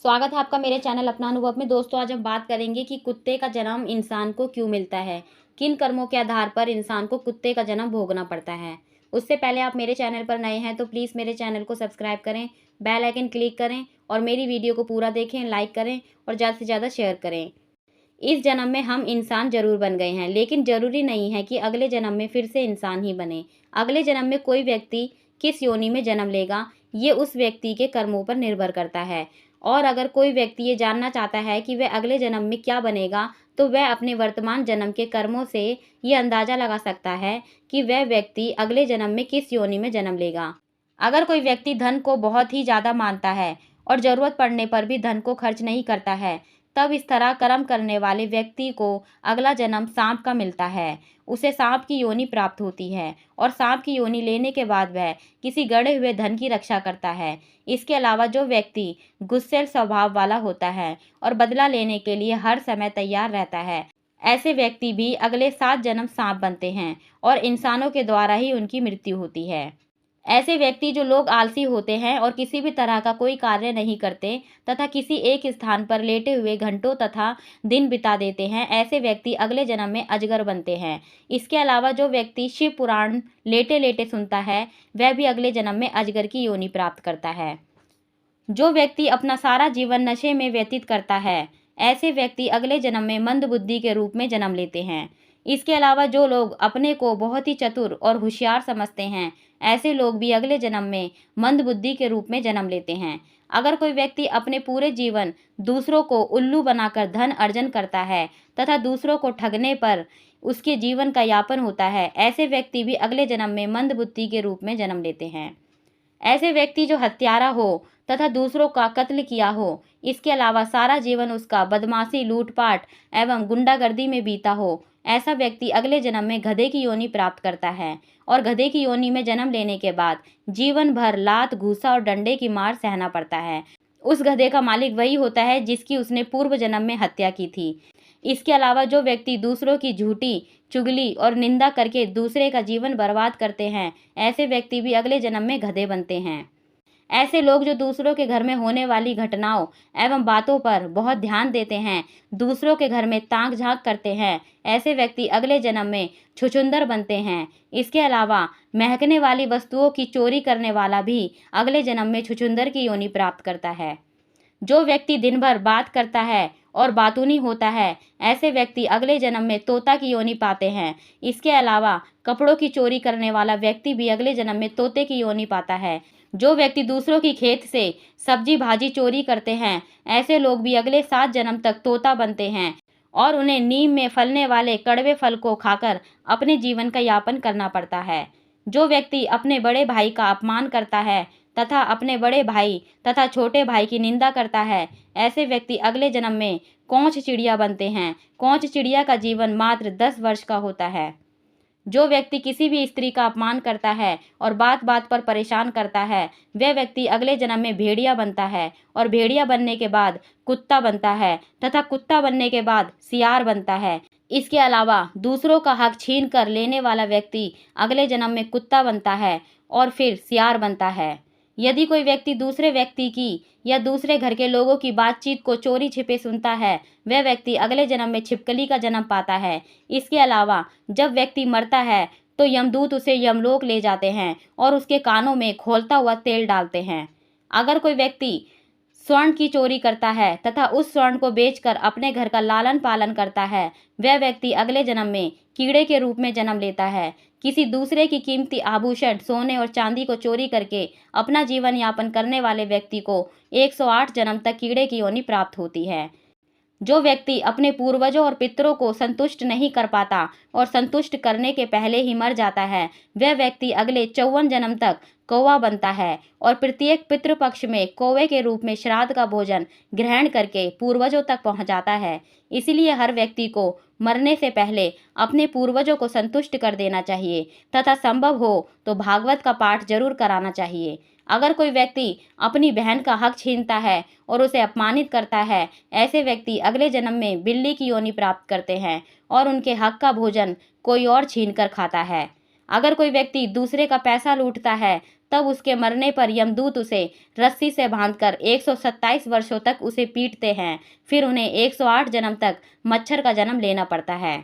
स्वागत है आपका मेरे चैनल अपना अनुभव में। दोस्तों, आज हम बात करेंगे कि कुत्ते का जन्म इंसान को क्यों मिलता है, किन कर्मों के आधार पर इंसान को कुत्ते का जन्म भोगना पड़ता है। उससे पहले आप मेरे चैनल पर नए हैं तो प्लीज़ मेरे चैनल को सब्सक्राइब करें, बेल आइकन क्लिक करें और मेरी वीडियो को पूरा देखें, लाइक करें और ज़्यादा से ज़्यादा शेयर करें। इस जन्म में हम इंसान जरूर बन गए हैं, लेकिन ज़रूरी नहीं है कि अगले जन्म में फिर से इंसान ही बने। अगले जन्म में कोई व्यक्ति किस योनि में जन्म लेगा, ये उस व्यक्ति के कर्मों पर निर्भर करता है। और अगर कोई व्यक्ति ये जानना चाहता है कि वह अगले जन्म में क्या बनेगा, तो वह अपने वर्तमान जन्म के कर्मों से ये अंदाज़ा लगा सकता है कि वह व्यक्ति अगले जन्म में किस योनि में जन्म लेगा। अगर कोई व्यक्ति धन को बहुत ही ज़्यादा मानता है और ज़रूरत पड़ने पर भी धन को खर्च नहीं करता है, तब इस तरह कर्म करने वाले व्यक्ति को अगला जन्म सांप का मिलता है। उसे सांप की योनि प्राप्त होती है और सांप की योनि लेने के बाद वह किसी गड़े हुए धन की रक्षा करता है। इसके अलावा जो व्यक्ति गुस्सैल स्वभाव वाला होता है और बदला लेने के लिए हर समय तैयार रहता है, ऐसे व्यक्ति भी अगले 7 जन्म सांप बनते हैं और इंसानों के द्वारा ही उनकी मृत्यु होती है। ऐसे व्यक्ति जो लोग आलसी होते हैं और किसी भी तरह का कोई कार्य नहीं करते तथा किसी एक स्थान पर लेटे हुए घंटों तथा दिन बिता देते हैं, ऐसे व्यक्ति अगले जन्म में अजगर बनते हैं। इसके अलावा जो व्यक्ति शिव पुराण लेटे लेटे सुनता है, वह भी अगले जन्म में अजगर की योनि प्राप्त करता है। जो व्यक्ति अपना सारा जीवन नशे में व्यतीत करता है, ऐसे व्यक्ति अगले जन्म में मंदबुद्धि के रूप में जन्म लेते हैं। इसके अलावा जो लोग अपने को बहुत ही चतुर और होशियार समझते हैं, ऐसे लोग भी अगले जन्म में मंदबुद्धि के रूप में जन्म लेते हैं। अगर कोई व्यक्ति अपने पूरे जीवन दूसरों को उल्लू बनाकर धन अर्जन करता है तथा दूसरों को ठगने पर उसके जीवन का यापन होता है, ऐसे व्यक्ति भी अगले जन्म में मंदबुद्धि के रूप में जन्म लेते हैं। ऐसे व्यक्ति जो हत्यारा हो तथा दूसरों का कत्ल किया हो, इसके अलावा सारा जीवन उसका बदमाशी, लूटपाट एवं गुंडागर्दी में बीता हो, ऐसा व्यक्ति अगले जन्म में गधे की योनि प्राप्त करता है और गधे की योनि में जन्म लेने के बाद जीवन भर लात, घूसा और डंडे की मार सहना पड़ता है। उस गधे का मालिक वही होता है जिसकी उसने पूर्व जन्म में हत्या की थी। इसके अलावा जो व्यक्ति दूसरों की झूठी चुगली और निंदा करके दूसरे का जीवन बर्बाद करते हैं, ऐसे व्यक्ति भी अगले जन्म में गधे बनते हैं। ऐसे लोग जो दूसरों के घर में होने वाली घटनाओं एवं बातों पर बहुत ध्यान देते हैं, दूसरों के घर में ताक झांक करते हैं, ऐसे व्यक्ति अगले जन्म में छुछुंदर बनते हैं। इसके अलावा महकने वाली वस्तुओं की चोरी करने वाला भी अगले जन्म में छुछुंदर की योनि प्राप्त करता है। जो व्यक्ति दिन भर बात करता है और बातूनी होता है, ऐसे व्यक्ति अगले जन्म में तोता की योनि पाते हैं। इसके अलावा कपड़ों की चोरी करने वाला व्यक्ति भी अगले जन्म में तोते की योनि पाता है। जो व्यक्ति दूसरों की खेत से सब्जी भाजी चोरी करते हैं, ऐसे लोग भी अगले 7 जन्म तक तोता बनते हैं और उन्हें नीम में फलने वाले कड़वे फल को खाकर अपने जीवन का यापन करना पड़ता है। जो व्यक्ति अपने बड़े भाई का अपमान करता है तथा अपने बड़े भाई तथा छोटे भाई की निंदा करता है, ऐसे व्यक्ति अगले जन्म में कौंच चिड़िया बनते हैं। कौंच चिड़िया का जीवन मात्र 10 वर्ष का होता है। जो व्यक्ति किसी भी स्त्री का अपमान करता है और बात बात पर परेशान करता है, वह व्यक्ति अगले जन्म में भेड़िया बनता है और भेड़िया बनने के बाद कुत्ता बनता है तथा कुत्ता बनने के बाद सियार बनता है। इसके अलावा दूसरों का हक छीन कर लेने वाला व्यक्ति अगले जन्म में कुत्ता बनता है और फिर सियार बनता है। यदि कोई व्यक्ति दूसरे व्यक्ति की या दूसरे घर के लोगों की बातचीत को चोरी छिपे सुनता है, वह व्यक्ति अगले जन्म में छिपकली का जन्म पाता है। इसके अलावा जब व्यक्ति मरता है तो यमदूत उसे यमलोक ले जाते हैं और उसके कानों में खौलता हुआ तेल डालते हैं। अगर कोई व्यक्ति स्वर्ण की चोरी करता है तथा उस स्वर्ण को बेचकर अपने घर का लालन पालन करता है, वह व्यक्ति अगले जन्म में कीड़े के रूप में जन्म लेता है। किसी दूसरे की कीमती आभूषण, सोने और चांदी को चोरी करके अपना जीवन यापन करने वाले व्यक्ति को 108 जन्म तक कीड़े की योनि प्राप्त होती है। जो व्यक्ति अपने पूर्वजों और पितरों को संतुष्ट नहीं कर पाता और संतुष्ट करने के पहले ही मर जाता है, वह व्यक्ति अगले 54 जन्म तक कौवा बनता है और प्रत्येक पितृपक्ष में कौवे के रूप में श्राद्ध का भोजन ग्रहण करके पूर्वजों तक पहुंचाता है। इसलिए हर व्यक्ति को मरने से पहले अपने पूर्वजों को संतुष्ट कर देना चाहिए तथा संभव हो तो भागवत का पाठ जरूर कराना चाहिए। अगर कोई व्यक्ति अपनी बहन का हक छीनता है और उसे अपमानित करता है, ऐसे व्यक्ति अगले जन्म में बिल्ली की योनि प्राप्त करते हैं और उनके हक का भोजन कोई और छीन कर खाता है। अगर कोई व्यक्ति दूसरे का पैसा लूटता है तब उसके मरने पर यमदूत उसे रस्सी से बांधकर 127 वर्षों तक उसे पीटते हैं। फिर उन्हें 108 जन्म तक मच्छर का जन्म लेना पड़ता है।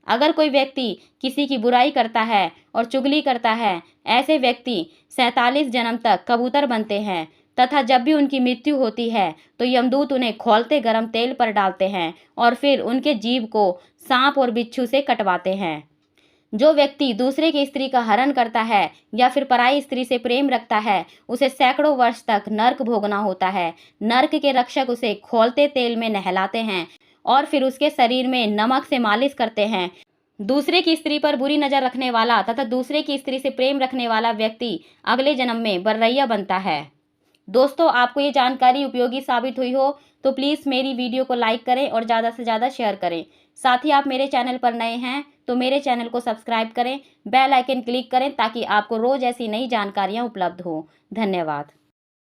अगर कोई व्यक्ति किसी की बुराई करता है और चुगली करता है, ऐसे व्यक्ति 47 जन्म तक कबूतर बनते हैं तथा जब भी उनकी मृत्यु होती है तो यमदूत उन्हें खौलते गर्म तेल पर डालते हैं और फिर उनके जीभ को सांप और बिच्छू से कटवाते हैं। जो व्यक्ति दूसरे की स्त्री का हरण करता है या फिर पराई स्त्री से प्रेम रखता है, उसे सैकड़ों वर्ष तक नर्क भोगना होता है। नर्क के रक्षक उसे खौलते तेल में नहलाते हैं और फिर उसके शरीर में नमक से मालिश करते हैं। दूसरे की स्त्री पर बुरी नज़र रखने वाला तथा दूसरे की स्त्री से प्रेम रखने वाला व्यक्ति अगले जन्म में बर्रैया बनता है। दोस्तों, आपको ये जानकारी उपयोगी साबित हुई हो तो प्लीज़ मेरी वीडियो को लाइक करें और ज़्यादा से ज़्यादा शेयर करें। साथ ही आप मेरे चैनल पर नए हैं तो मेरे चैनल को सब्सक्राइब करें, बेल आइकन क्लिक करें ताकि आपको रोज़ ऐसी नई जानकारियाँ उपलब्ध हो। धन्यवाद।